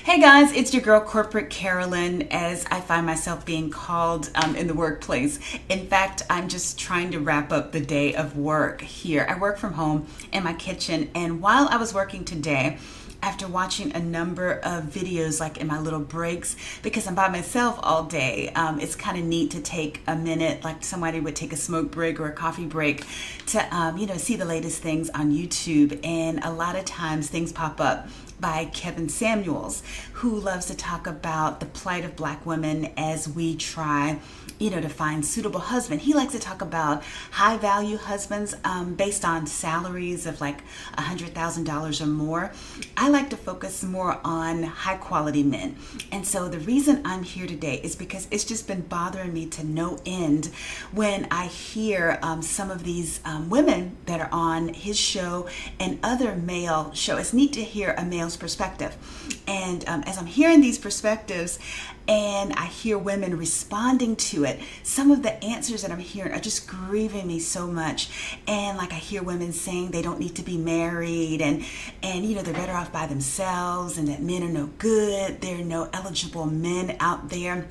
Hey guys, it's your girl Corporate Carolyn, as I find myself being called in the workplace. In fact, I'm just trying to wrap up the day of work here. I work from home in my kitchen, and while I was working today, after watching a number of videos like in my little breaks, because I'm by myself all day, it's kind of neat to take a minute, like somebody would take a smoke break or a coffee break, to see the latest things on YouTube. And a lot of times things pop up by Kevin Samuels, who loves to talk about the plight of Black women as we try to find suitable husband. He likes to talk about high value husbands based on salaries of like $100,000 or more. I like to focus more on high quality men. And so the reason I'm here today is because it's just been bothering me to no end when I hear some of these women that are on his show and other male show. It's neat to hear a male's perspective. And as I'm hearing these perspectives, and I hear women responding to it, some of the answers that I'm hearing are just grieving me so much. And like I hear women saying they don't need to be married, and they're better off by themselves, and that men are no good, there are no eligible men out there.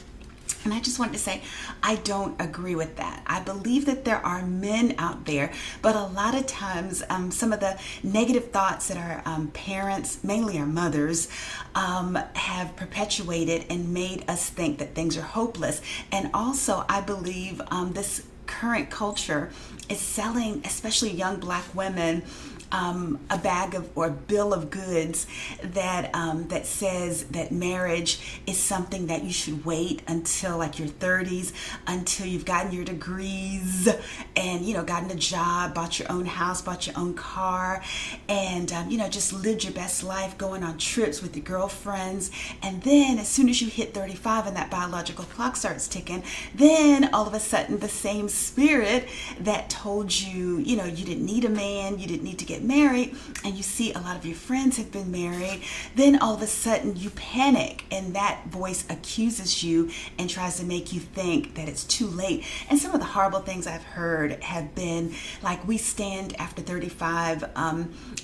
And I just wanted to say, I don't agree with that. I believe that there are men out there, but a lot of times some of the negative thoughts that our parents, mainly our mothers, have perpetuated and made us think that things are hopeless. And also, I believe this current culture is selling, especially young Black women, a bag of or a bill of goods that says that marriage is something that you should wait until like your 30s, until you've gotten your degrees and gotten a job, bought your own house, bought your own car, and just lived your best life, going on trips with your girlfriends. And then as soon as you hit 35 and that biological clock starts ticking, then all of a sudden the same spirit that told you you didn't need a man, you didn't need to get married, and you see a lot of your friends have been married, then all of a sudden you panic, and that voice accuses you and tries to make you think that it's too late. And some of the horrible things I've heard have been like, we stand after 35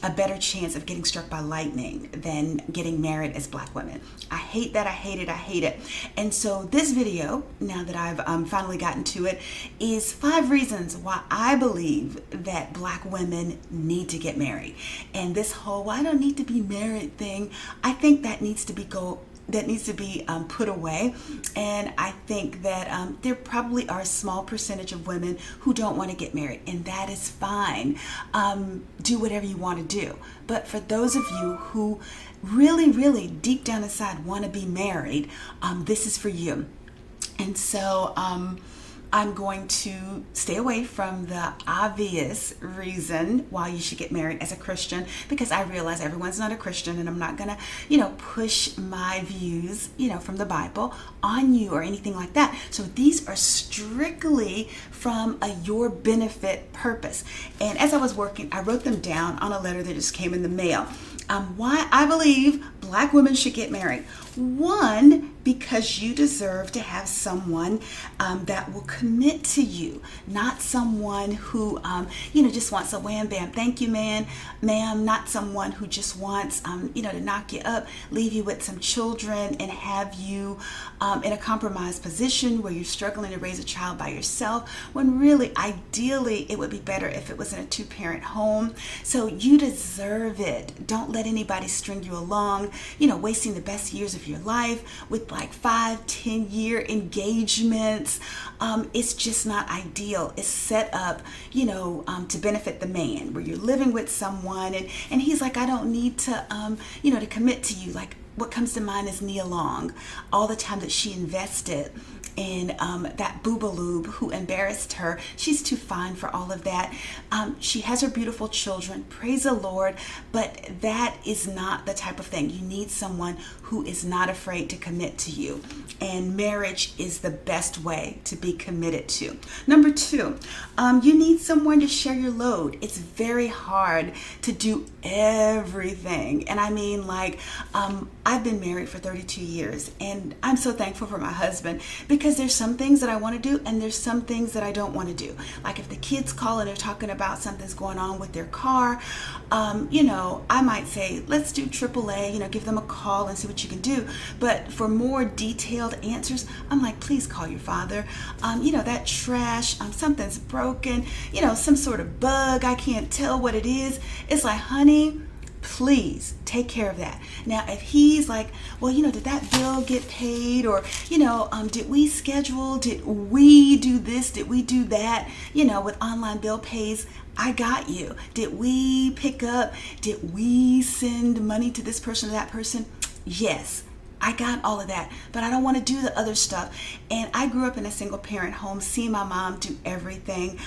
a better chance of getting struck by lightning than getting married as Black women. I hate that. I hate it. And so this video, now that I've finally gotten to it, is 5 reasons why I believe that Black women need to get married. And this whole "I don't need to be married" thing, I think that needs to be put away. And I think that there probably are a small percentage of women who don't want to get married, and that is fine. Do whatever you want to do. But for those of you who really deep down inside want to be married, this is for you. And so I'm going to stay away from the obvious reason why you should get married as a Christian, because I realize everyone's not a Christian, and I'm not gonna, push my views, from the Bible on you or anything like that. So these are strictly from a your benefit purpose. And as I was working, I wrote them down on a letter that just came in the mail. Why I believe Black women should get married. 1, because you deserve to have someone that will commit to you, not someone who, just wants a wham bam, thank you, ma'am, not someone who just wants, to knock you up, leave you with some children, and have you in a compromised position where you're struggling to raise a child by yourself, when really, ideally, it would be better if it was in a 2-parent home. So you deserve it. Don't let anybody string you along, wasting the best years of your life with like 5-10-year engagements. It's just not ideal. It's set up, to benefit the man, where you're living with someone and he's like, I don't need to, to commit to you. Like, what comes to mind is Nia Long, all the time that she invested in that boobaloob who embarrassed her. She's too fine for all of that. She has her beautiful children, praise the Lord, but that is not the type of thing. You need someone who is not afraid to commit to you. And marriage is the best way to be committed to. Number 2, you need someone to share your load. It's very hard to do everything. And I mean, like, I've been married for 32 years, and I'm so thankful for my husband, because because there's some things that I want to do and there's some things that I don't want to do. Like if the kids call and they're talking about something's going on with their car, I might say, let's do AAA, give them a call and see what you can do. But for more detailed answers, I'm like, please call your father. That trash, something's broken, some sort of bug, I can't tell what it is. It's like, honey, please take care of that. Now, if he's like, well, did that bill get paid? Or, did we schedule? Did we do this? Did we do that? With online bill pays, I got you. Did we pick up? Did we send money to this person or that person? Yes. I got all of that, but I don't want to do the other stuff. And I grew up in a single parent home, seeing my mom do everything.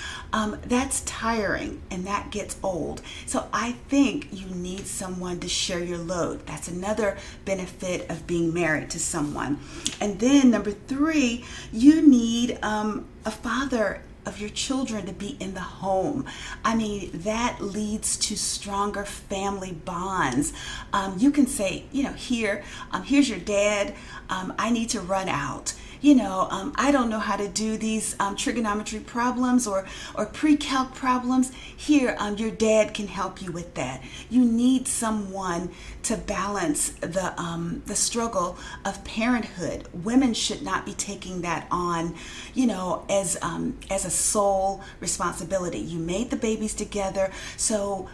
That's tiring and that gets old. So I think you need someone to share your load. That's another benefit of being married to someone. And then number 3, you need a father of your children to be in the home. That leads to stronger family bonds. You can say, here's your dad. I need to run out. I don't know how to do these trigonometry problems or pre-calc problems. Here, your dad can help you with that. You need someone to balance the struggle of parenthood. Women should not be taking that on, as a sole responsibility. You made the babies together, so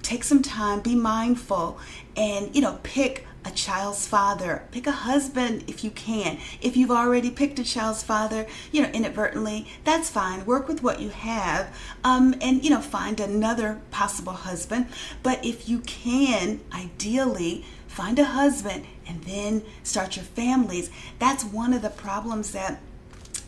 take some time, be mindful, and pick a child's father. Pick a husband if you can. If you've already picked a child's father, inadvertently, that's fine. Work with what you have, and find another possible husband. But if you can, ideally, find a husband and then start your families. That's one of the problems that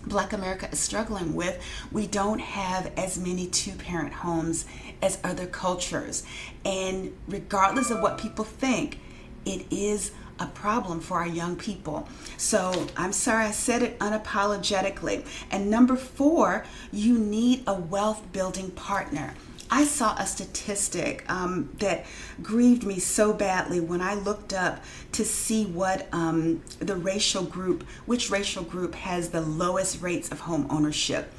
Black America is struggling with. We don't have as many 2-parent homes as other cultures. And regardless of what people think, it is a problem for our young people. So I'm sorry, I said it unapologetically. And number 4, you need a wealth building partner. I saw a statistic that grieved me so badly when I looked up to see what which racial group has the lowest rates of home ownership.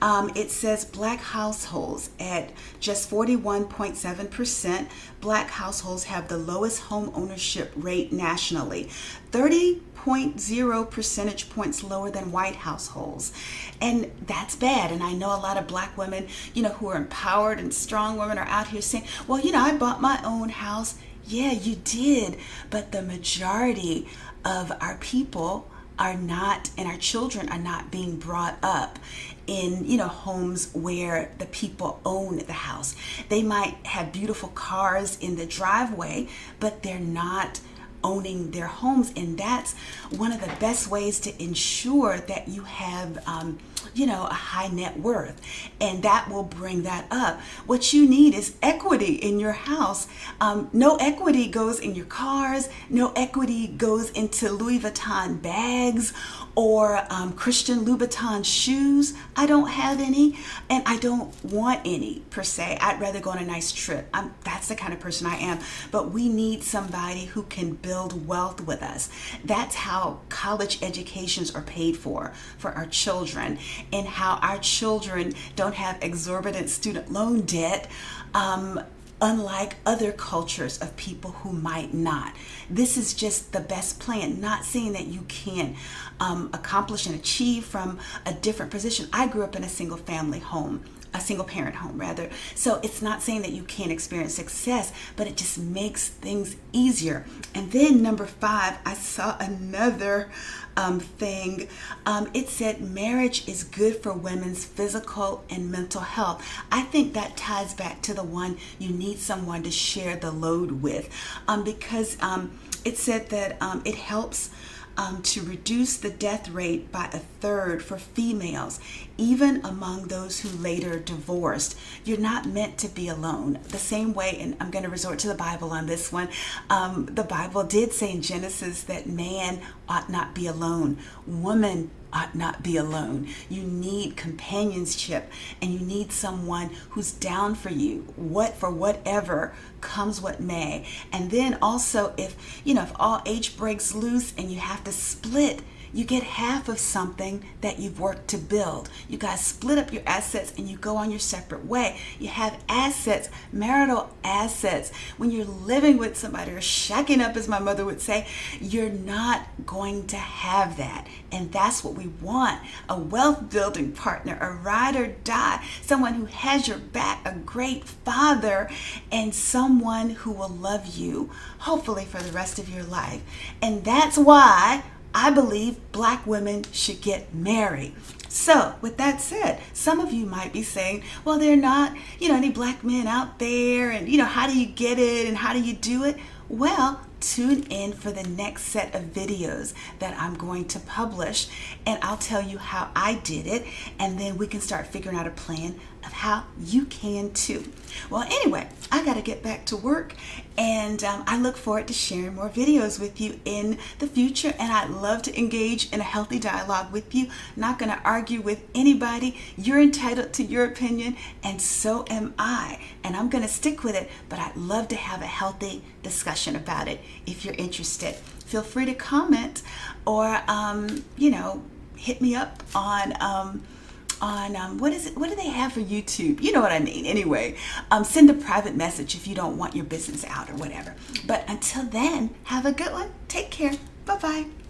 It says Black households at just 41.7%. Black households have the lowest home ownership rate nationally. 30.0 percentage points lower than white households. And that's bad. And I know a lot of Black women, who are empowered and strong women are out here saying, well, I bought my own house. Yeah, you did. But the majority of our people are not, and our children are not being brought up in homes where the people own the house. They might have beautiful cars in the driveway, but they're not owning their homes. And that's one of the best ways to ensure that you have a high net worth, and that will bring that up. What you need is equity in your house. No equity goes in your cars. No equity goes into Louis Vuitton bags or Christian Louboutin shoes. I don't have any, and I don't want any per se. I'd rather go on a nice trip. That's the kind of person I am. But we need somebody who can build wealth with us. That's how college educations are paid for our children, and how our children don't have exorbitant student loan debt, unlike other cultures of people who might not. This is just the best plan, not saying that you can't accomplish and achieve from a different position. I grew up in a single parent home rather. So it's not saying that you can't experience success, but it just makes things easier. And then number 5, I saw another thing. It said marriage is good for women's physical and mental health. I think that ties back to the one you need someone to share the load with, because it said that it helps to reduce the death rate by 1/3 for females, even among those who later divorced. You're not meant to be alone. The same way, and I'm going to resort to the Bible on this one, the Bible did say in Genesis that man ought not be alone. Woman ought not be alone. You need companionship, and you need someone who's down for you, for whatever comes what may. And then also, if all H breaks loose and you have to split, you get half of something that you've worked to build. You guys split up your assets and you go on your separate way. You have assets, marital assets. When you're living with somebody or shacking up, as my mother would say, you're not going to have that. And that's what we want. A wealth building partner, a ride or die, someone who has your back, a great father, and someone who will love you, hopefully for the rest of your life. And that's why I believe Black women should get married. So with that said, some of you might be saying, well, there are not, any Black men out there, and, how do you get it and how do you do it? Well, tune in for the next set of videos that I'm going to publish, and I'll tell you how I did it, and then we can start figuring out a plan of how you can too. Well, anyway, I got to get back to work, and I look forward to sharing more videos with you in the future, and I'd love to engage in a healthy dialogue with you. Not going to argue with anybody. You're entitled to your opinion, and so am I, and I'm going to stick with it, but I'd love to have a healthy discussion about it. If you're interested, feel free to comment or hit me up on what is it? What do they have for YouTube? You know what I mean. Anyway, send a private message if you don't want your business out or whatever. But until then, have a good one. Take care. Bye-bye.